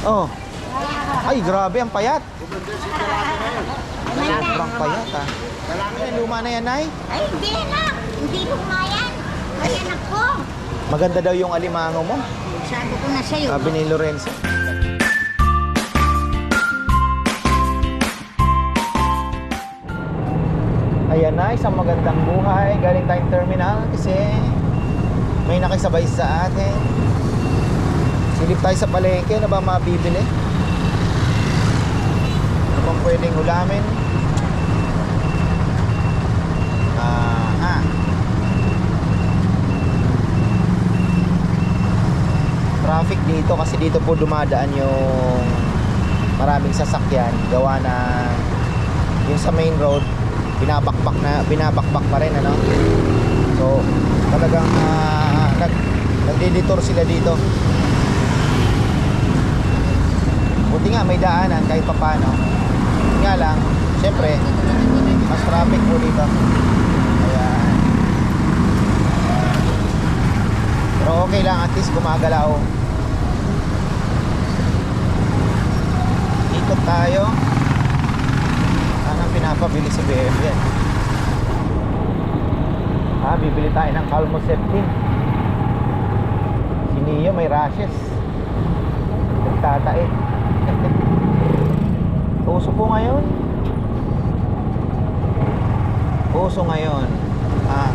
Oh. Ay, grabe, ang payat. Sobrang payat, ah. Ay, luma na yan, Nay? Ay, hindi na. Hindi luma yan. Ay, anak ko. Maganda daw yung alimango mo. Sabi ko na sa'yo. Sabi ni Lorenzo. Ayan na, isang magandang buhay. Galing tayong terminal kasi may nakisabay sa atin. Silip tayo sa palengke. Ano ba mabibili? Ano bang pwedeng ulamin? Traffic dito kasi dito po dumadaan yung maraming sasakyan gawa na yung sa main road binabakbak pa rin, ano. So talagang nagdidetour sila dito. Buti nga may daanan kahit papano. Nga lang syempre mas traffic po dito. Ayan. Pero okay lang, at least gumagalaw. Ikot tayo. Anong pinapabili si BM yan? Bibili tayo ng Calmoseptin. Si Neo may rashes. Nagtatae. Uso po ngayon. Uso ngayon ang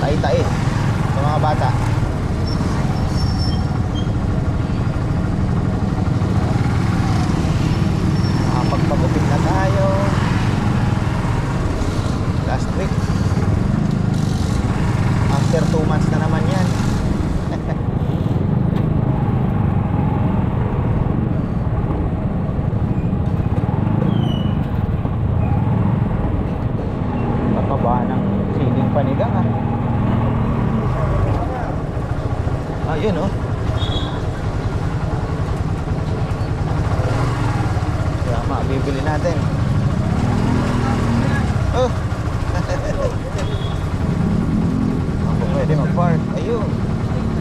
tae-tae sa mga bata. Pagpagupit na tayo. Last week. After 2 months na naman yan. Pataba ng siling panigang, ha. Ayun, oh. Bibili natin. Oh. Ako pwede mag-park. Ayun.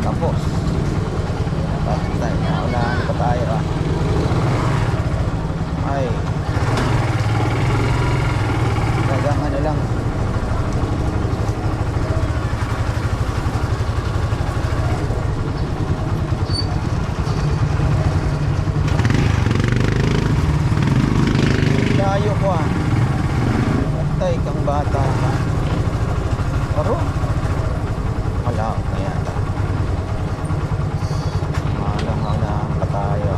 Tapos. Tapos tayo. Naunahan pa tayo, ah. Ay. Talagang ano lang. Layo ko, ah. Patay kang bata, ha. Pero wala na yata. Malang pa tayo.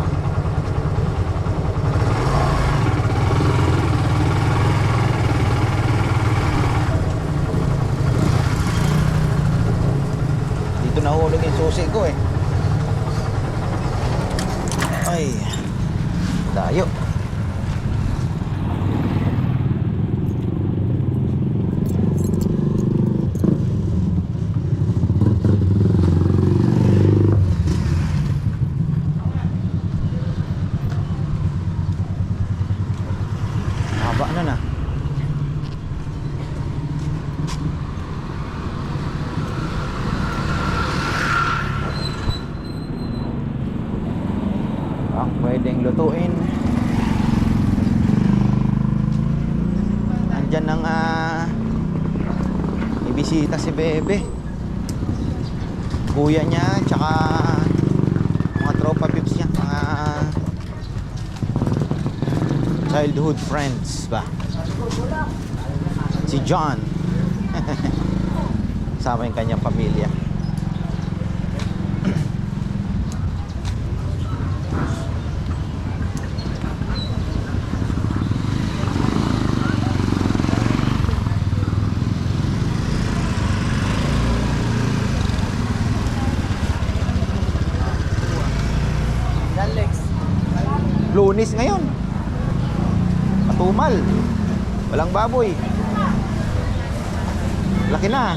Dito nahulog yung susi ko, eh. Ay, layo. Haba na na. Ang pwedeng lutuin. Andyan nang ibisita si Bebe. Kuya niya, tsaka mga tropa pips niya, mga childhood friends ba. Si John. Kasama yung kanyang pamilya. Lunis ngayon. Matumal. Walang baboy. Laki na.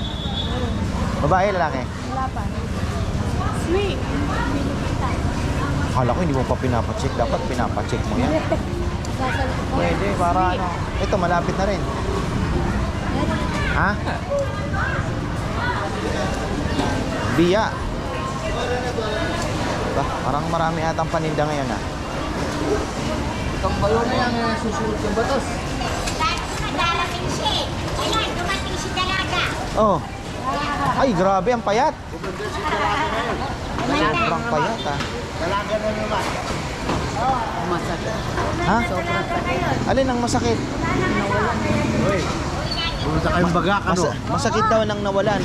Babae, lalaki? Wala pa. Sweet. Akala ko hindi mo pa pinapacheck. Dapat pinapacheck mo yan. Pwede, para ano. Ito, malapit na rin. Ha? Biya. Parang marami atang paninda ngayon ah. Itong bayo na yan, susunod yung batas. Darating siya eh. Kailan dumating si Dalaga? Oh. Ay, grabe ang payat. Manda. Sobrang payat ah. Dalaga na naman. Masakit. Ha? Alin ang masakit? Uy, pumunta kayong bagak, ano? Masakit daw nang nawalan.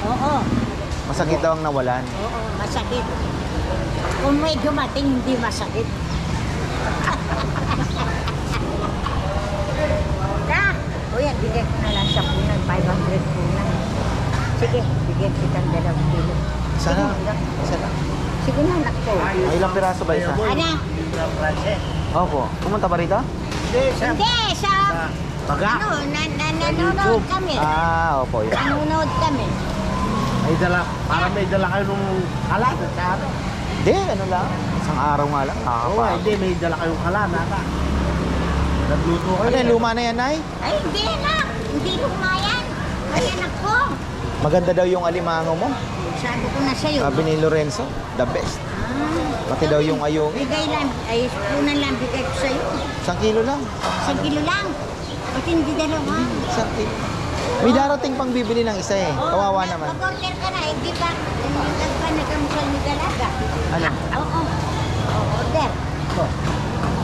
Oo. Masakit daw ang nawalan. Oo, masakit. Kung may dumating, hindi masakit. Kuya, bigyan ko na lang siya punan. 500 punan. Sige, bigyan kitang 2 kilo. Sana. Sige, Sana. sige na, anak ko. Ay, ilang piraso ba isa? Ano? Opo. Pumunta ba rito? Hindi, siya. Hindi, sa... Bagak. Ano, nanonood kami. Ah, opo. Yun. Nanonood kami. May dala, para may dala kayo nung kalan. Sa ano? Hindi, ano lang. Isang araw nga lang. Oo, Nakakapagod. hindi, may dala kayong kalan, nata. Nagluto kayo. Ano yan, luma na yan, Nay? Ay, hindi na. Hindi luma yan. Ay, anak ko. Maganda daw yung alimango mo. Sabi ko na sa'yo. Sabi ni Lorenzo, the best. Pati daw yung ayungi. Bigay lang, ay, punan lang bigay ko sa'yo. 1 kilo lang. 1 kilo lang. Pati hindi dalawa. 1 kilo. May darating pang bibili ng isa eh. Kawawa naman. Mag-order ka na, hindi ba? Nagpanagamsal ni Dalaga. Ano? Oo. Order.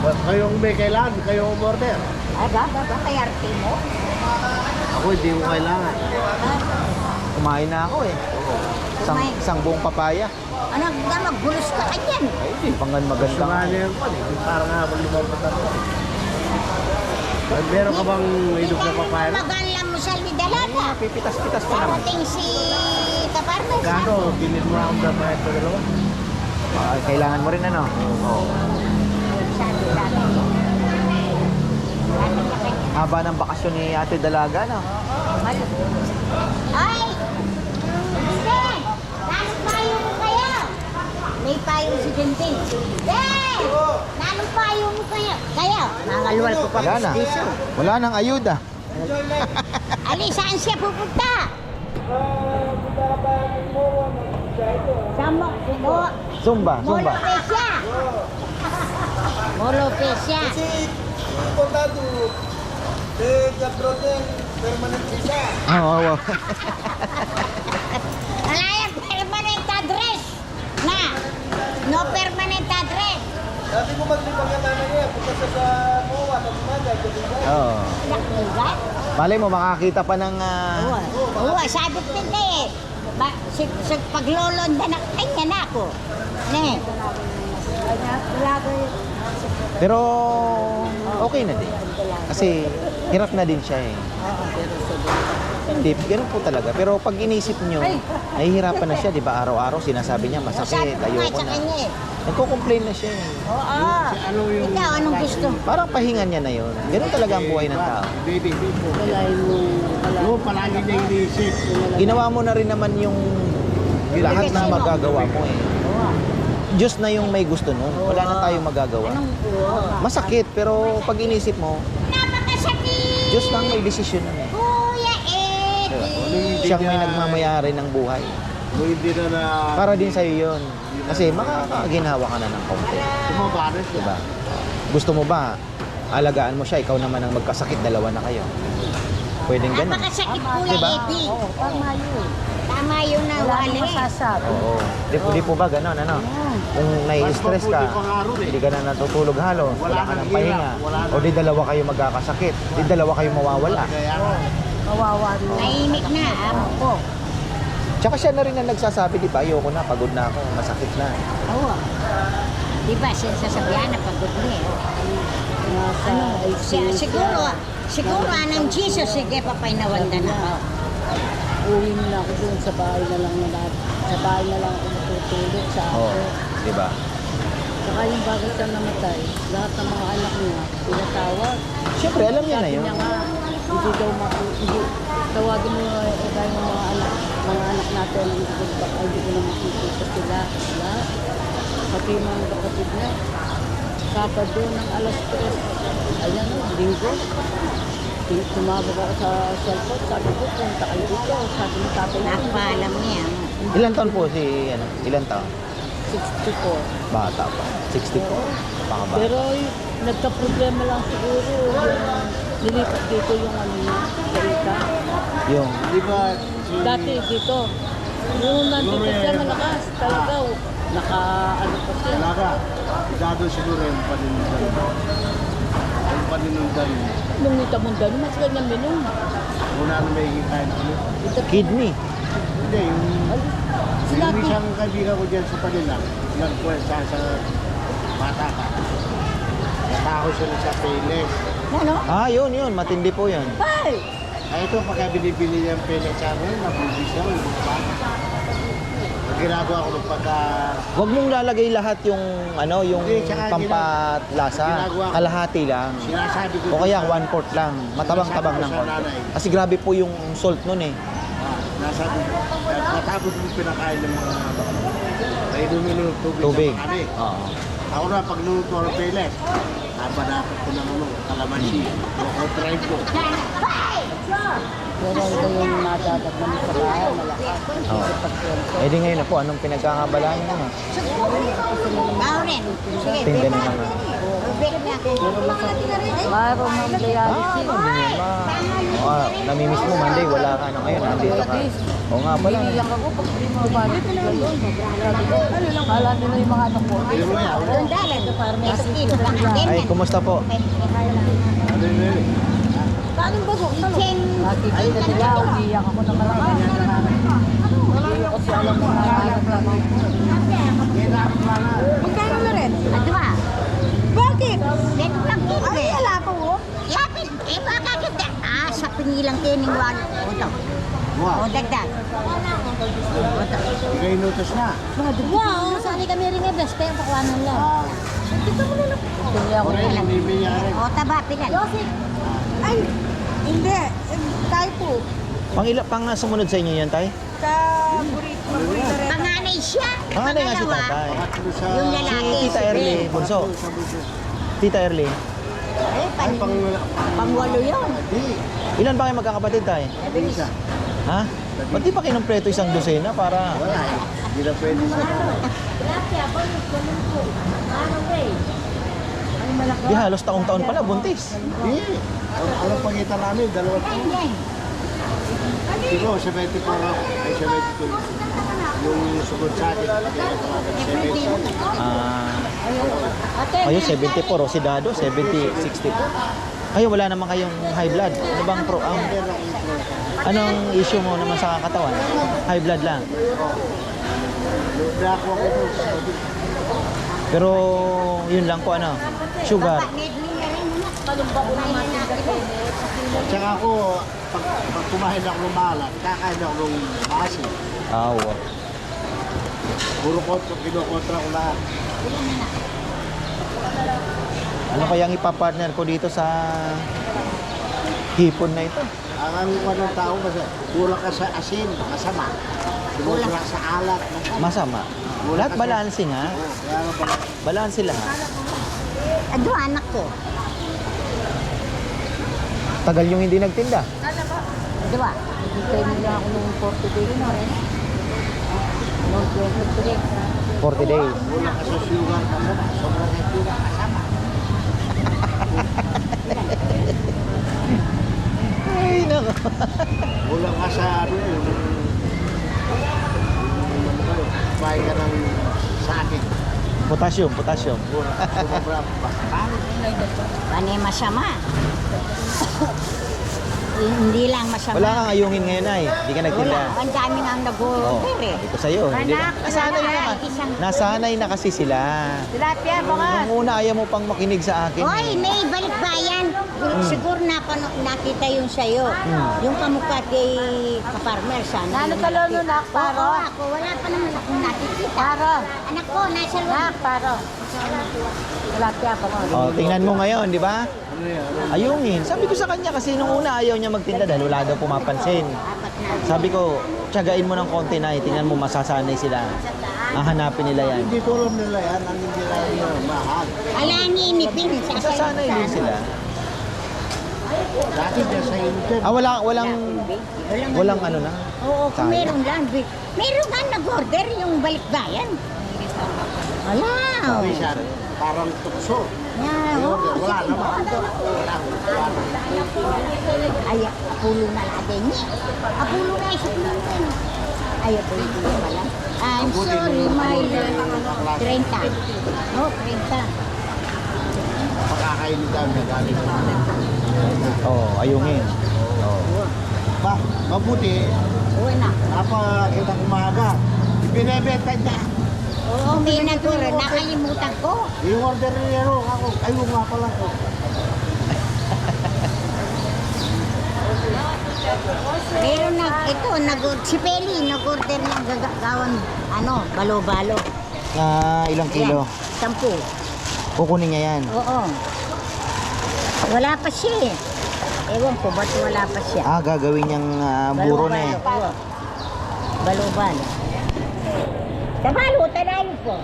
Kayong may kailangan, kayong umorder. Ay, ba kay arte mo? Ako hindi ko kailangan. Kumain na ako eh. Isang buong papaya. Ano, magbulos ka kanyan. Ay, hindi pangan maganda. Gusto nga niya yung pan eh. Parang nga lumabot ako. Meron ka bang idog na papaya? Maganlang mo sa ni Dalaga. Pipitas-pitas pa naman. Darating si Kaparmes. Gano, bilhin mo akong damayat na dalawa. Ah, kailangan mo rin ano? Oo. Sabi natin. Haba ng bakasyon ni Ate Dalaga, no? Ay! Deng! Nanong payo mo kayo? May payo si Dendeng. Deng! Nanong payo mo kayo? Kayo? Nangaluwal ko pa Wala na. piso. Wala nang ayuda. Ali, saan siya pupunta? Sa Zumba, Molo Zumba. Pesia. Molo Pesia. Oo, oo. Wala yan, permanent address. Na. No permanent address. Sabi ko maglipang yung nanay niya, punta sa MOA, sa Bumaga, Oo. Nakligat? Malay mo, makakita pa ng... Oo, sabi ko nila eh. Sa paglolonda na kanya na ako. Ne. Pero okay na din. Kasi hirap na din siya eh. Hindi, ganun po talaga. Pero pag inisip nyo, nahihirapan na siya, di ba? Araw-araw sinasabi niya, Sabi masakit, ko nga ayoko sa na. kanya eh. Nagko-complain na siya eh. Oo. Ikaw, anong gusto? Parang pahinga niya na yun. Ganun talaga ang buhay ng tao. Baby, yung palagi niya iniisip. Ginawa mo na rin naman yung lahat na magagawa mo eh. Diyos na yung may gusto nun. Wala na tayong magagawa. Anong Masakit, pero pag inisip mo, napakasakit! Diyos lang may desisyon nun eh. Kuya Eddie! Siyang may nagmamayari ng buhay. Kung hindi na Para din sa'yo yun. Kasi makakaginhawa ka na ng kaunti. tumabares siya. Diba? Gusto mo ba, alagaan mo siya, ikaw naman ang magkasakit, dalawa na kayo. Pwedeng ganun. Napakasakit, Kuya Diba? Eddie. Tama yun. Tama yun na wali. Oo. Di po ba ganun, ano? Kung nai-stress ka, hindi ka na natutulog halos, wala ka ng pahinga, o di dalawa kayo magkakasakit, di dalawa kayo mawawala. Nahimik na, amo ko. Tsaka siya na rin ang nagsasabi, di ba, ayoko na, pagod na ako, masakit na. Oo. Diba, sinasasabihan na pagod niya. Siguro, anong Jesus, sige, papaynawandan na ako. Uwi na ako doon sa bahay na lang sa bahay na lang ako matutulog sa ako. Oo, di ba? Saka yung bago siya namatay, lahat ng mga anak niya, pinatawag. Siyempre, alam niya na Sabi yun. niya nga, hindi daw hindi, tawagin mo yung mga anak natin, hindi ko na makikita sila. Lahat. Pati yung mga kapatid niya. Sabado ng alas 3. Ayan o, linggo. Tumabag ako sa cellphone, sabi ko, punta kayo dito. Sabi ng tatay niya. Nakapaalam niya. Ilan taon po si, ano, ilan taon? 64. Bata pa. 64. Pakabata. Pero nagka-problema lang siguro yung nilipat dito yung ano niya, Erika. Yung, Di ba si... Dati dito. Yung nandito siya malakas talaga. Naka-ano pa siya. Talaga, idado siguro yung paninundan. Yung paninundan. Nung itamundan, mas ganyan minum. Una na may kain kami. kidney. Hindi, yung Sinabi, isang kaibigan ko dyan sa Panila, nagkwesta sa bata ka. Natako sila sa Peles. ano? Ah, yun. Matindi po yun. Ay! Ay, ito, pagka binibili niya ang Peles sa amin, nabubis siya, yung mga ginagawa ko nung pagka... Huwag mong lalagay lahat yung yung Hindi, tsaka pampatlasa. ginagawa ko. Kalahati lang. Sinasabi ko... O kaya 1/4 lang. Matabang-tabang ng Sinasabi ko sa konti. nanay. Kasi grabe po yung salt nun eh. Nasabi ko, matapos mo pinakain ng mga... Nainumin ng tubig, Tubig. sa makani. Oo. Ako na, pag luluto ng Peles, nabanapit ko ng kalamansi. O try ko. Pero ito yung nadadagman sa bahay, malakas. Oo. Kasi pagkwento. Eh di ngayon na po, anong pinagkakabalaan nyo na? Tao rin. Sige, Tinda nyo na. bake na ako. Mayroon ng dialysis. Namimiss mo Monday, wala ka na ngayon. Nandito ka. Oo nga pala. Biniyak ako pag di mo babalik ko yun. Kala nila yung mga anak ko. Doon dala, ito para may skin. Ay, kumusta po? Ano yun? Paano ba po? Nakikita nila, umiyak ako ng malakas. Hindi ko kasi alam mo na anak lang ako. Magkano na rin? Ano ba? Bakit? Dito lang din. Ay, wala po. Lapit. Eh, baka kita. Ah, sa pinilang tining wala. Ito. O, dagdag. Ikaw inutos na. Wow, saan kami rin yung best yung pakuanan lang. Dito mo na lang. Hindi ako Correct, lang. bibigyan rin. O, taba, pilan. Ay, hindi. Tayo po. Pang sumunod sa inyo yan, tay? Ka-burrito. Paborito rin. Panganay siya. Panganay nga si Pangalawa, tatay. Pangatlo sa... Yung Si lalaki. Tita Erly, bunso. Sa bunso. Tita Erly. Eh, Ay, pangwalo yun. Di. Ilan ba kayo magkakapatid, tay? Isa. Ha? Ba't di pa kinumpleto isang dosena para... Wala eh. Hindi na pwede sa... Di halos taong-taon pala, buntis. Hindi. Ang pagitan namin, dalawa taon. Siguro, 74 ako. Ay, 72. Yung sugod sa akin, 70. Ah, kayo 74, o si Dado 70, 64. Kayo wala naman kayong high blood. Ano bang anong issue mo naman sa katawan? High blood lang. Nakuha ko ito. Pero yun lang po sugar. At saka ako, pag kumain ako ng malat, kakain ako ng maasin. Aw. Puro kinukontra ko lahat. Ano kayang ipapartner ko dito sa hipon na ito? Ang ano ko ng tao kasi, kulang ka sa asin, masama. Kulang ka sa alat. Masama. Lahat balanse nga. Oo, kaya nga pala. Balanse lahat. Ado, anak ko. Tagal yung hindi nagtinda. Ado ba? Hintay nila ako nung 40 days na rin. Nung 23. 40 days. Kulang ka sa sugar, masama. Sobrang ka sugar, masama. Ay, nako. Kulang ka sa ano yun. Kumain ka ng sakit. Potassium. Sumabra pa. Paano yung masama? Hindi lang masama. Wala kang ayungin ngayon ay. Hindi ka nagtinda. Wala, ang dami nga ang Oh, nag-order eh. ito sa'yo. Hindi ba? Anak, Nasanay na wala, kasi. isang- Nasanay na kasi sila. Tilapia, Nung una ayaw mo pang makinig sa akin. Hoy, eh. may balikbayan. Siguro nakita yung sa'yo. Yung kamukha kay ka-farmer sana. Nano ka lolo na, paro? Oo, ako. Wala pa naman akong nakikita. Paro. Anak ko, nasa loob. Paro. Tilapia pa ko. Oh, tingnan mo ngayon, di ba? Ano yan? Ayungin. Sabi ko sa kanya kasi nung una ayaw niya magtinda dahil wala daw pumapansin. Apat na. Sabi ko, tiyagain mo ng konti na, tingnan mo masasanay sila. Hahanapin nila yan. Hindi ko alam nila yan, ang hindi nila yun, mahal. Ala ni inipin. Masasanay din sila. Dati dyan sa inter. Walang ano na. Oo, kung Kaya. meron lang. Meron nga nag-order yung balikbayan. Wala. Sabi siya, parang tukso. Yan, oh. Wala naman. Wala. Ay, apulo na lagi niya. Apulo na isip natin. Ay, apulo na pala. I'm sorry, my 30. Oh, 30. Pagkakainin daw niya galing. Oh, ayungin. Oh. Ba, mabuti. Uwi na. Napakita umaga. Binebenta niya. Oo, may nakalimutan ko. Yung order niya ro, ako. Ayun nga pala ko. Meron si Peli, nag-order ng gagawang, balo-balo. Ilang kilo? Ayan, 10. Kukunin niya yan. Oo. Wala pa siya eh. Ewan ko, ba't wala pa siya? Gagawin niyang buro na eh. Balo-balo. Balo-balo. Sa balo, tanayo po.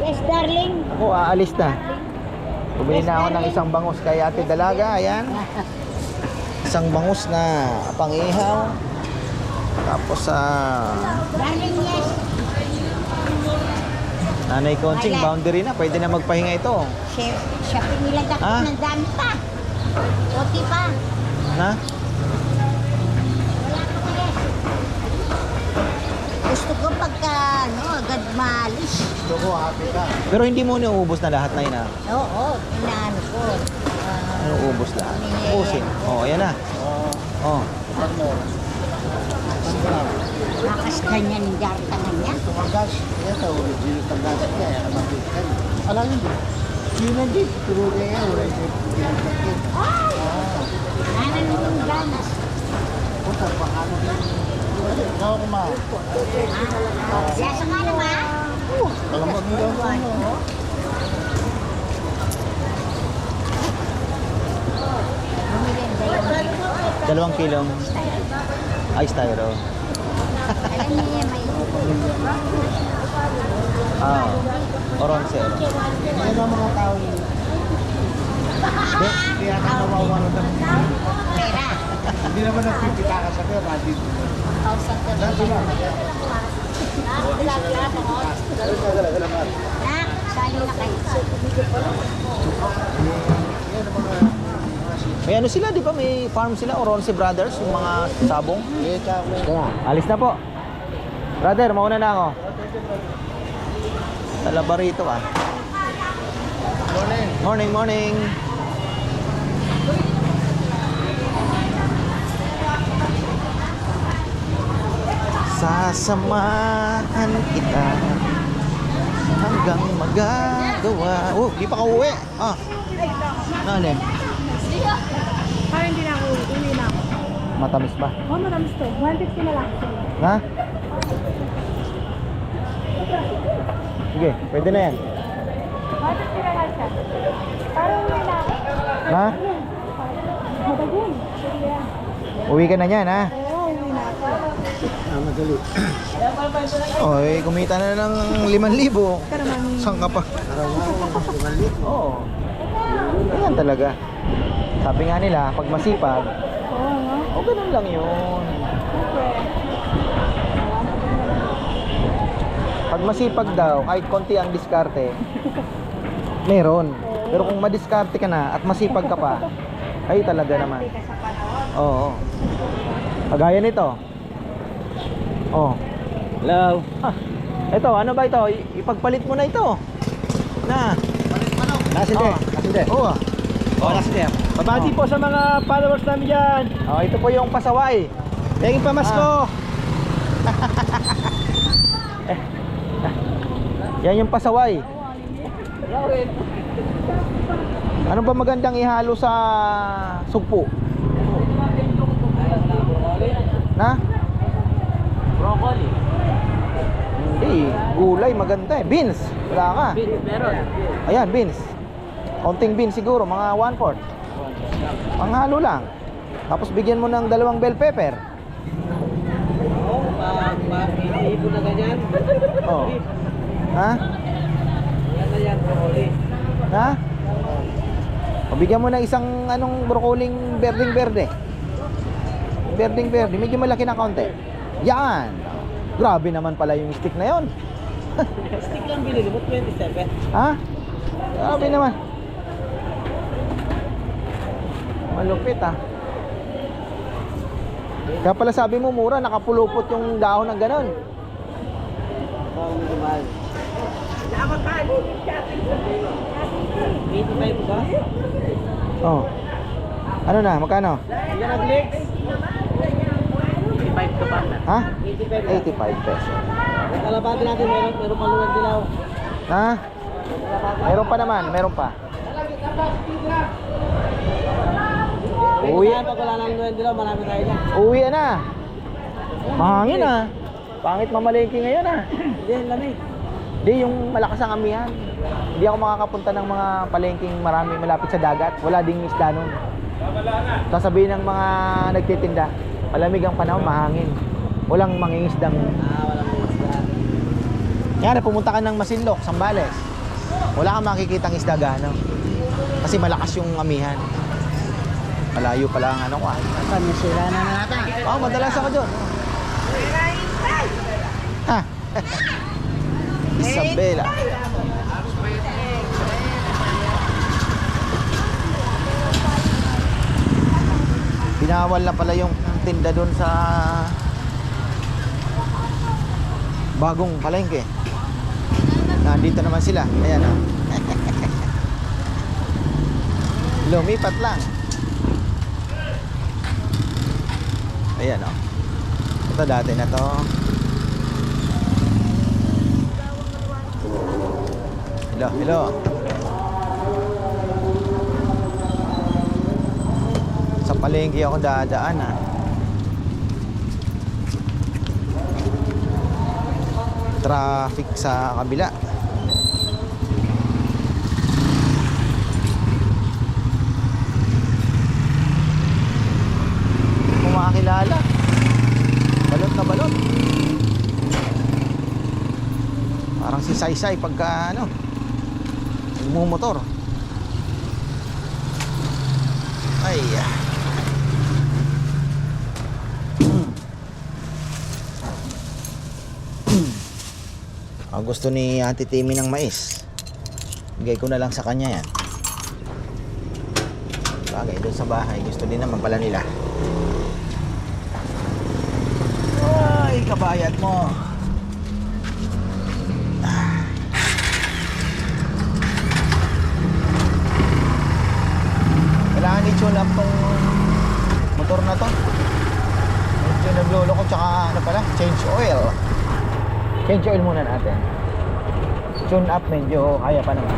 Yes, darling. Ako aalis na. Bumili na ako ng isang bangus kay Ate Dalaga. Ayan. Isang bangus na pang-ihaw. Tapos Darling, yes. Nanay Conching, Ayan. boundary na. Pwede na magpahinga ito. Siya piniladak Ah? ng dami pa. Oti pa. Na? Gusto ko pagka, agad maalis. Gusto ko, happy ka. Pero hindi mo nauubos na lahat na yun ah. Oo, inaano ko. Nauubos lahat. Ubusin. Oh, ayan na. Oh. Pag mo. Makas ganyan yung jartangan niya. Tumagas. Yan sa original tagas niya. Yan ang mabitin. Alam niyo, yun na di. Turo niya yan. Wala yung pinagkakit. Nanan yung ganas. Puta, paano din. Ikaw kumain. Lasa ka naman. Alam mo, nila mo. Bumili ang 2 kilong ice styro. Alam niya may Oronse. Yan ang mga tao. Kaya ka nawawala ng pera. hindi naman nagpipita ka sa pera. Nak, sali na kayo. May ano sila, di ba? May farm sila, Oronse Brothers, yung mga sabong. Alis na po. Brother, mauna na ako. Talaba rito ah. Morning. Morning, morning. Sasamahan kita hanggang magagawa. Oh, di pa ka uwi. Nalin? Parang hindi na ako, uwi na ako. Matamis ba? Oh, matamis to. 150 na lang. Ha? Sige, pwede na yan. 150 na lang siya. Parang uwi na ako. Ha? Madagun. Sige yan. Uwi ka na yan, ha? Oo, uwi na ako. Madali. Oy, kumita na ng 5,000. Ka naman. Saan ka pa? Araw-araw, maliit. Oo. Ayan talaga. Sabi nga nila, pag masipag, Oo, no? ganun lang yun. Siyempre. Pag masipag daw, kahit konti ang diskarte, meron. Pero kung madiskarte ka na at masipag ka pa, ay talaga naman. Ka sa panahon. Oo. Kagaya nito. Oh. Hello. Ito, ano ba ito? Ipagpalit mo na ito. Na. Nasinde. Oh. Nasinde. Oo. Oh, last year. Babati po sa mga followers namin dyan. Oh, ito po yung pasaway. Thank you pa, Masko. Yan yung pasaway. Ano ba magandang ihalo sa sugpo? Na? Broccoli. Hindi, gulay maganda eh. Beans, wala ka. Meron. Ayan, beans. Konting beans siguro, mga 1/4. Panghalo lang. Tapos bigyan mo ng 2 bell pepper. Oo, ipo na ganyan. Oh. Ha? Yan na yan, broccoli. Ha? O bigyan mo ng isang brocoling berdeng-berde. Berdeng-berde, medyo malaki na konti. Yan. Grabe naman pala yung stick na yon. Stick lang binili mo, 27. Ha? Grabe naman. Malupit ah. Kaya pala sabi mo mura, nakapulupot yung dahon ng ganon. Oo, medyo mahal. 85 ba? Oh. Ano na, magkano? Yan ang legs. 85 ka pa na. Ha? 85 85 pesos. Kalabati natin, meron pa luwan dilaw. Ha? Meron pa naman, meron pa. Uwi. Pag wala nang luwan dilaw, marami tayo dyan. Uwi na. Mahangin ah. Pangit mamalengke ngayon ah. Hindi, lamig. Hindi, yung malakas ang amihan. Hindi ako makakapunta ng mga palengking marami malapit sa dagat. Wala ding isda nun. Sasabihin ng mga nagtitinda, malamig ang panahon, mahangin. Walang mangingisdang. Walang isda. Kaya pumunta ka ng Masinloc, Sambales. Wala kang makikitang isda gano. Kasi malakas yung amihan. Malayo pala ang ano ko ah. Saan yung sila na natin? Oh, madalas ako doon. Ha? Isabela. Binawal na pala yung tinda doon sa bagong palengke. Nandito naman sila. Ayan ah. Lumipat lang. Ayan oh. Ito dati na to. Hello, hello. Sa palengke ako dadaan ah. Traffic sa kabila. Kung makakilala. Balot na balot. Parang si Saysay pagka ano motor. Ay. Gusto ni Auntie Timmy ng mais. Bigay ko na lang sa kanya yan. Bagay doon sa bahay. Gusto din naman pala nila. Ay, kabayad mo. Kailangan i-tune up tong motor na to. Medyo nagloloko, tsaka ano pala, change oil. Change oil muna natin. Tune up, medyo kaya pa naman.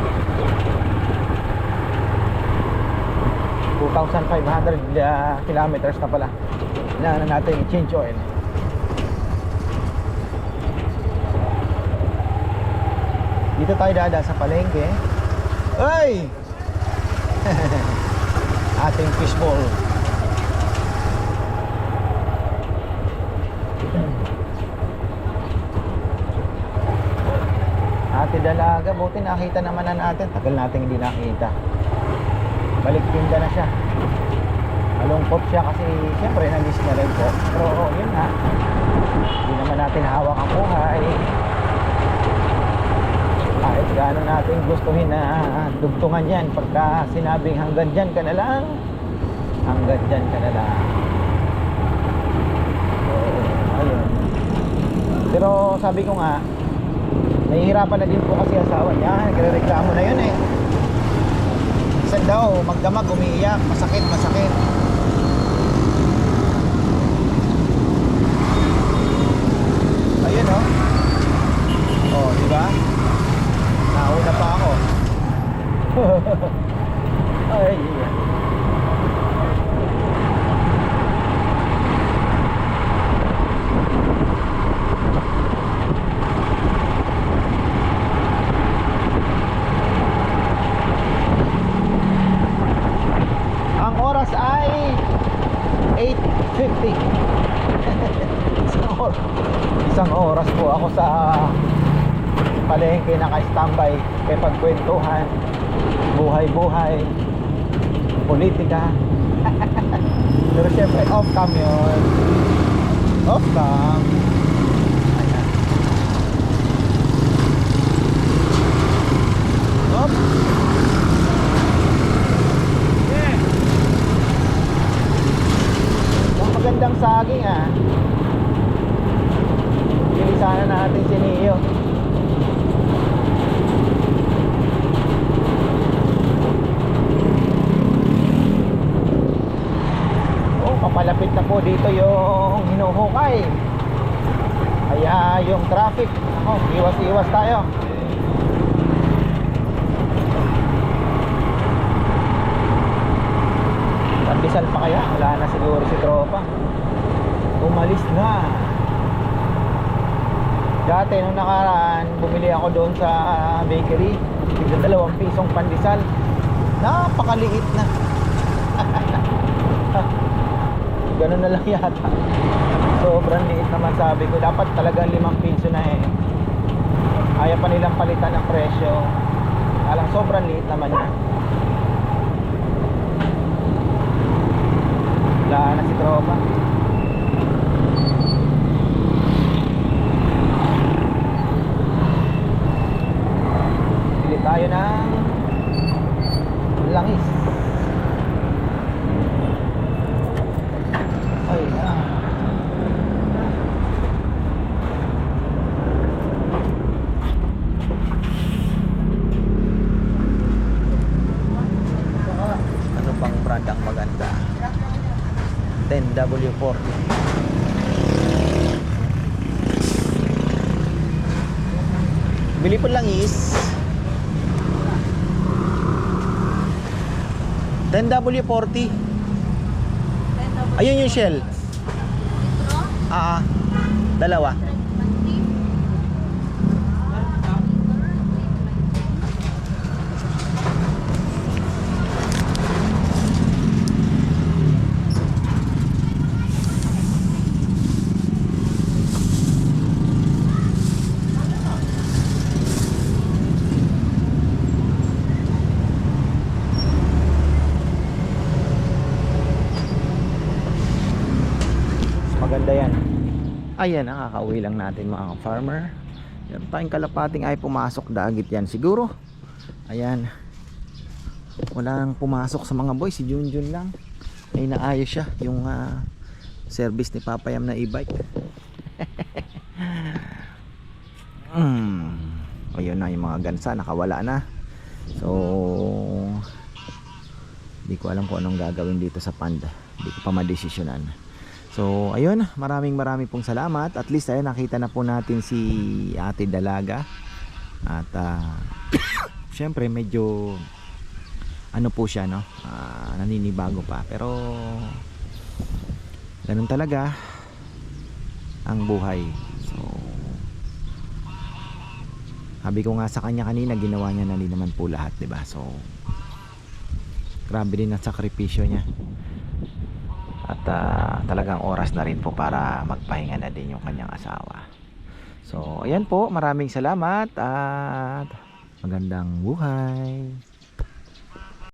2,500 kilometers na pala. Kailangan na natin i-change oil. Dito tayo dada sa palengke. Ay! Ating fishball. Ate Dalaga, buti nakita naman na natin. Tagal natin hindi nakita. Balik tinda na siya. Malungkot siya kasi siyempre na-miss na rin po. Pero yun nga, hindi naman natin hawak ang buhay. Kahit gaano natin gustuhin na dugtungan yan, pagka sinabing hanggang dyan ka na lang, hanggang dyan ka na lang. So, ayun. Pero sabi ko nga, nahihirapan na din po kasi asawa niya. Nagre-reklamo na yun eh. Minsan daw, magdamag, umiiyak, masakit, masakit. Ayun oh. Oh, di ba? Nauna pa ako. Ay. Ang oras ay 8:50. Isang oras po ako sa palengke, naka-standby kay pagkwentuhan, buhay-buhay, politika. Pero syempre off cam yun. Off cam. Ayan. Galing ah. Bili sana natin si Neo. Oh, papalapit na po dito yung hinuhukay. Kaya yung traffic, ako, iwas-iwas tayo. Pandesal pa kaya? Wala na siguro si tropa. Umalis na. Dati nung nakaraan, bumili ako doon sa bakery. Tigda 2 pisong pandesal. Napakaliit na. Ganun na lang yata. Sobrang liit naman, sabi ko. Dapat talagang 5 piso na eh. Ayaw pa nilang palitan ng presyo. Alang sobrang liit naman yan. Wala na si tropa. Bili tayo ng langis. Ay na. Ano bang brand ang maganda? 10W40. Bili po langis. 10W40. Ayun yung shell. Dalawa. Maganda yan. Ayan, nakakauwi lang natin mga farmer. Yan tayong kalapating ay pumasok dagit yan siguro. Ayan. Walang pumasok sa mga boys. Si Junjun lang. Ay naayos siya yung service ni Papayam na e-bike. Ayun na yung mga gansa. Nakawala na. So hindi ko alam kung anong gagawin dito sa Panda. Hindi ko pa madesisyonan. So ayun, maraming pong salamat. At least ayun, nakita na po natin si Ate Dalaga. At syempre medyo ano po siya, no? Naninibago pa. Pero ganun talaga ang buhay. So sabi ko nga sa kanya kanina, ginawa niya na din naman po lahat, 'di ba? So grabe din ang sakripisyo niya. At talagang oras na rin po para magpahinga na din yung kanyang asawa. So ayan po, maraming salamat at magandang buhay.